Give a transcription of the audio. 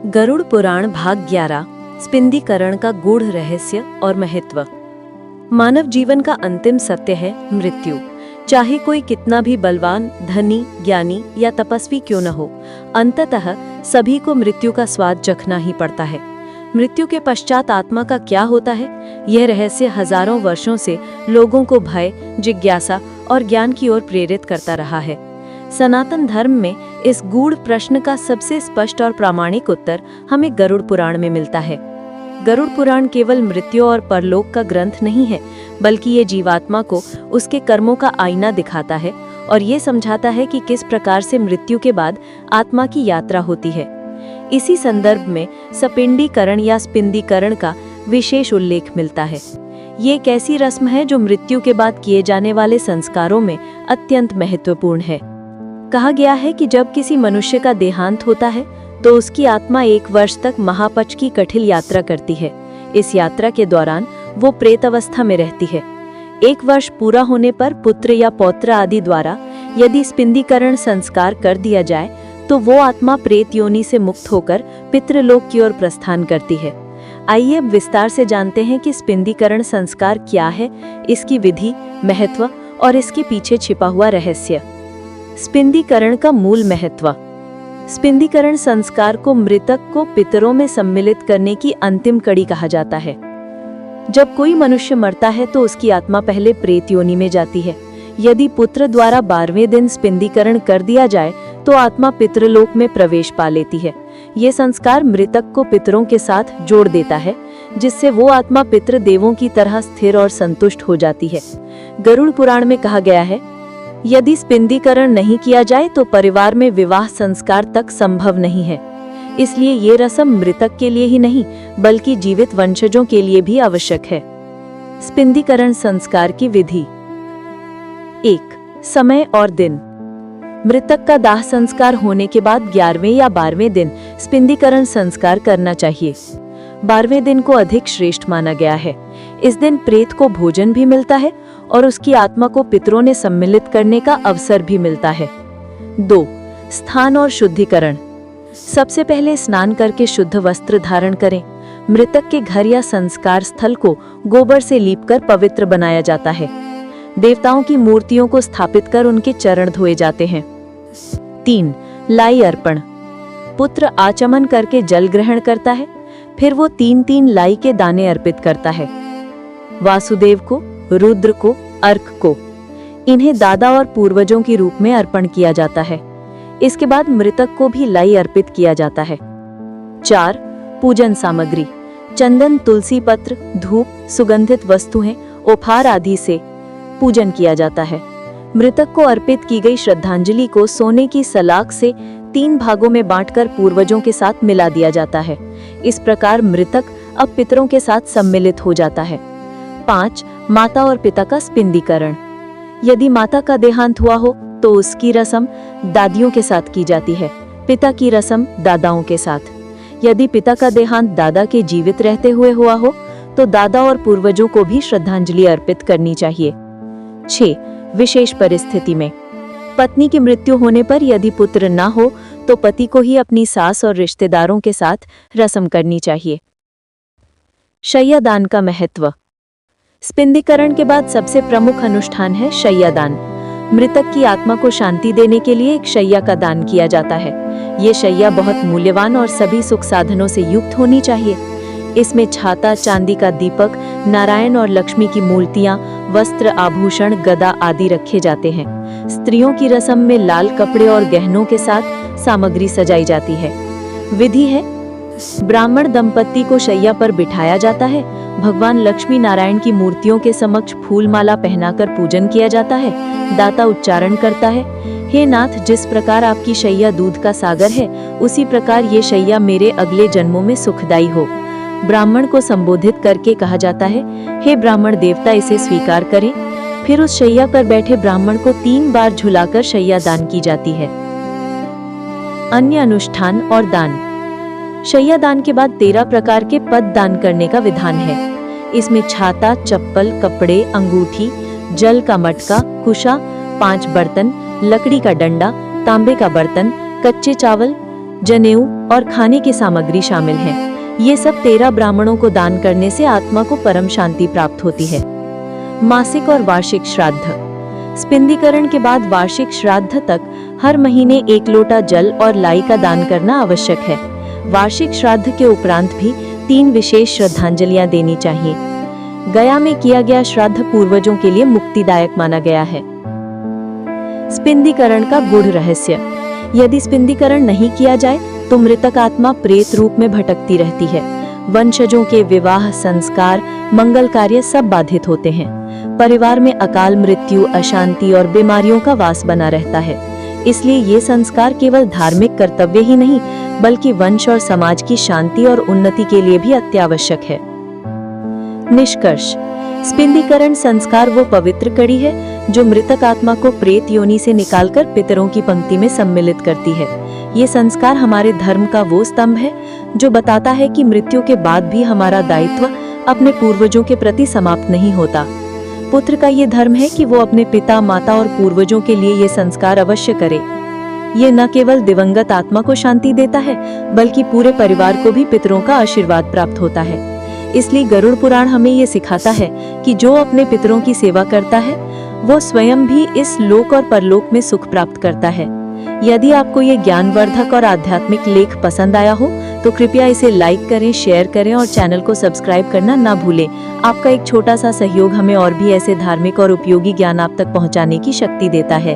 गरुड़ पुराण भाग 11 स्पिंदीकरण का गूढ़ रहस्य और महत्व। मानव जीवन का अंतिम सत्य है मृत्यु। चाहे कोई कितना भी बलवान, धनी, ज्ञानी या तपस्वी क्यों न हो, अंततः सभी को मृत्यु का स्वाद चखना ही पड़ता है। मृत्यु के पश्चात आत्मा का क्या होता है, यह रहस्य हजारों वर्षों से लोगों को भय, जिज्ञासा और ज्ञान की ओर प्रेरित करता रहा है। सनातन धर्म में इस गूढ़ प्रश्न का सबसे स्पष्ट और प्रामाणिक उत्तर हमें गरुड़ पुराण में मिलता है। गरुड़ पुराण केवल मृत्यु और परलोक का ग्रंथ नहीं है, बल्कि ये जीवात्मा को उसके कर्मों का आईना दिखाता है और ये समझाता है कि किस प्रकार से मृत्यु के बाद आत्मा की यात्रा होती है। इसी संदर्भ में सपिंडीकरण या स्पिंदीकरण का विशेष उल्लेख मिलता है। ये एक ऐसी रस्म है जो मृत्यु के बाद किए जाने वाले संस्कारों में अत्यंत महत्वपूर्ण है। कहा गया है कि जब किसी मनुष्य का देहांत होता है तो उसकी आत्मा 1 वर्ष तक महापच की कठिन यात्रा करती है। इस यात्रा के दौरान वो प्रेत अवस्था में रहती है। 1 वर्ष पूरा होने पर पुत्र या पौत्र आदि द्वारा यदि स्पिंदीकरण संस्कार कर दिया जाए तो वो आत्मा प्रेत योनि से मुक्त होकर पितृलोक की ओर प्रस्थान करती है। आइए अब विस्तार से जानते हैं कि स्पिंदीकरण संस्कार क्या है, इसकी विधि, महत्व और इसके पीछे छिपा हुआ रहस्य। स्पिंदीकरण का मूल महत्व। स्पिंदीकरण संस्कार को मृतक को पितरों में सम्मिलित करने की अंतिम कड़ी कहा जाता है। जब कोई मनुष्य मरता है तो उसकी आत्मा पहले प्रेत योनि में जाती है। यदि पुत्र द्वारा 12वें दिन स्पिंदीकरण कर दिया जाए तो आत्मा पितृलोक में प्रवेश पा लेती है। ये संस्कार मृतक को पितरों के साथ जोड़ देता है, जिससे वो आत्मा पितृदेवों की तरह स्थिर और संतुष्ट हो जाती है। गरुड़ पुराण में कहा गया है, यदि स्पिंदीकरण नहीं किया जाए तो परिवार में विवाह संस्कार तक संभव नहीं है। इसलिए ये रस्म मृतक के लिए ही नहीं बल्कि जीवित वंशजों के लिए भी आवश्यक है। स्पिंदीकरण संस्कार की विधि। 1. समय और दिन। मृतक का दाह संस्कार होने के बाद 11वें या 12वें दिन स्पिंदीकरण संस्कार करना चाहिए। 12वें दिन को अधिक श्रेष्ठ माना गया है। इस दिन प्रेत को भोजन भी मिलता है और उसकी आत्मा को पितरों ने सम्मिलित करने का अवसर भी मिलता है। 2. स्थान और शुद्धिकरण। सबसे पहले स्नान करके शुद्ध वस्त्र धारण करें। मृतक के घर या संस्कार स्थल को गोबर से लीपकर पवित्र बनाया जाता है। देवताओं की मूर्तियों को स्थापित कर उनके चरण धोए जाते हैं। 3. लाई अर्पण। पुत्र आचमन करके जल ग्रहण करता है, फिर वो 3-3 लाई के दाने अर्पित करता है। वासुदेव को, रुद्र को, अर्क को। इन्हें दादा और पूर्वजों के रूप में अर्पण किया जाता है। इसके बाद मृतक को भी लाई अर्पित किया जाता है। 4. पूजन सामग्री। चंदन, तुलसी पत्र, धूप, सुगंधित वस्तुएं, उपहार आदि से पूजन किया जाता है। मृतक को अर्पित की गई श्रद्धांजलि को सोने की सलाख से 3 भागों में बांटकर पूर्वजों के साथ मिला दिया जाता है। इस प्रकार मृतक अब पितरों के साथ सम्मिलित हो जाता है। 5. माता और पिता का स्पिंदीकरण। यदि माता का देहांत हुआ हो तो उसकी रस्म दादियों के साथ की जाती है, पिता की रस्म दादाओं के साथ। यदि पिता का देहांत दादा के जीवित रहते हुए हुआ हो तो दादा और पूर्वजों को भी श्रद्धांजलि अर्पित करनी चाहिए। 6. विशेष परिस्थिति में। पत्नी की मृत्यु होने पर यदि पुत्र न हो तो पति को ही अपनी सास और रिश्तेदारों के साथ रस्म करनी चाहिए। शय्यादान का महत्व। स्पिंदीकरण के बाद सबसे प्रमुख अनुष्ठान है शय्यादान। मृतक की आत्मा को शांति देने के लिए एक शैया का दान किया जाता है। ये शैया बहुत मूल्यवान और सभी सुख साधनों से युक्त होनी चाहिए। इसमें छाता, चांदी का दीपक, नारायण और लक्ष्मी की मूर्तियां, वस्त्र, आभूषण, गदा आदि रखे जाते हैं। स्त्रियों की रस्म में लाल कपड़े और गहनों के साथ सामग्री सजाई जाती है। विधि है, ब्राह्मण दंपति को शैया पर बिठाया जाता है। भगवान लक्ष्मी नारायण की मूर्तियों के समक्ष फूल माला पहनाकर पूजन किया जाता है। दाता उच्चारण करता है, हे नाथ, जिस प्रकार आपकी शैया दूध का सागर है उसी प्रकार ये शैया मेरे अगले जन्मों में सुखदायी हो। ब्राह्मण को संबोधित करके कहा जाता है, हे ब्राह्मण देवता, इसे स्वीकार करें। फिर उस शैया पर बैठे ब्राह्मण को 3 बार झुलाकर शैया दान की जाती है। अन्य अनुष्ठान और दान। शैया दान के बाद 13 प्रकार के पद दान करने का विधान है। इसमें छाता, चप्पल, कपड़े, अंगूठी, जल का मटका, कुशा, 5 बर्तन, लकड़ी का डंडा, तांबे का बर्तन, कच्चे चावल, जनेऊ और खाने की सामग्री शामिल है। ये सब 13 ब्राह्मणों को दान करने से आत्मा को परम शांति प्राप्त होती है। मासिक और वार्षिक श्राद्ध। स्पिंदीकरण के बाद वार्षिक श्राद्ध तक हर महीने 1 लोटा जल और लाई का दान करना आवश्यक है। वार्षिक श्राद्ध के उपरांत भी 3 विशेष श्रद्धांजलियां देनी चाहिए। गया में किया गया श्राद्ध पूर्वजों के लिए मुक्तिदायक माना गया है। स्पिंदीकरण का गूढ़ रहस्य। यदि स्पिंदीकरण नहीं किया जाए तो मृतक आत्मा प्रेत रूप में भटकती रहती है। वंशजों के विवाह, संस्कार, मंगल कार्य सब बाधित होते हैं। परिवार में अकाल मृत्यु, अशांति और बीमारियों का वास बना रहता है। इसलिए ये संस्कार केवल धार्मिक कर्तव्य ही नहीं बल्कि वंश और समाज की शांति और उन्नति के लिए भी अत्यावश्यक है। निष्कर्ष। स्पिंदीकरण संस्कार वो पवित्र कड़ी है जो मृतक आत्मा को प्रेत योनि से निकालकर पितरों की पंक्ति में सम्मिलित करती है। ये संस्कार हमारे धर्म का वो स्तंभ है जो बताता है कि मृत्यु के बाद भी हमारा दायित्व अपने पूर्वजों के प्रति समाप्त नहीं होता। पुत्र का ये धर्म है कि वो अपने पिता, माता और पूर्वजों के लिए ये संस्कार अवश्य करे। ये न केवल दिवंगत आत्मा को शांति देता है बल्कि पूरे परिवार को भी पितरों का आशीर्वाद प्राप्त होता है। इसलिए गरुड़ पुराण हमें ये सिखाता है कि जो अपने पितरों की सेवा करता है वो स्वयं भी इस लोक और परलोक में सुख प्राप्त करता है। यदि आपको ये ज्ञानवर्धक और आध्यात्मिक लेख पसंद आया हो तो कृपया इसे लाइक करें, शेयर करें और चैनल को सब्सक्राइब करना ना भूलें। आपका एक छोटा सा सहयोग हमें और भी ऐसे धार्मिक और उपयोगी ज्ञान आप तक पहुंचाने की शक्ति देता है।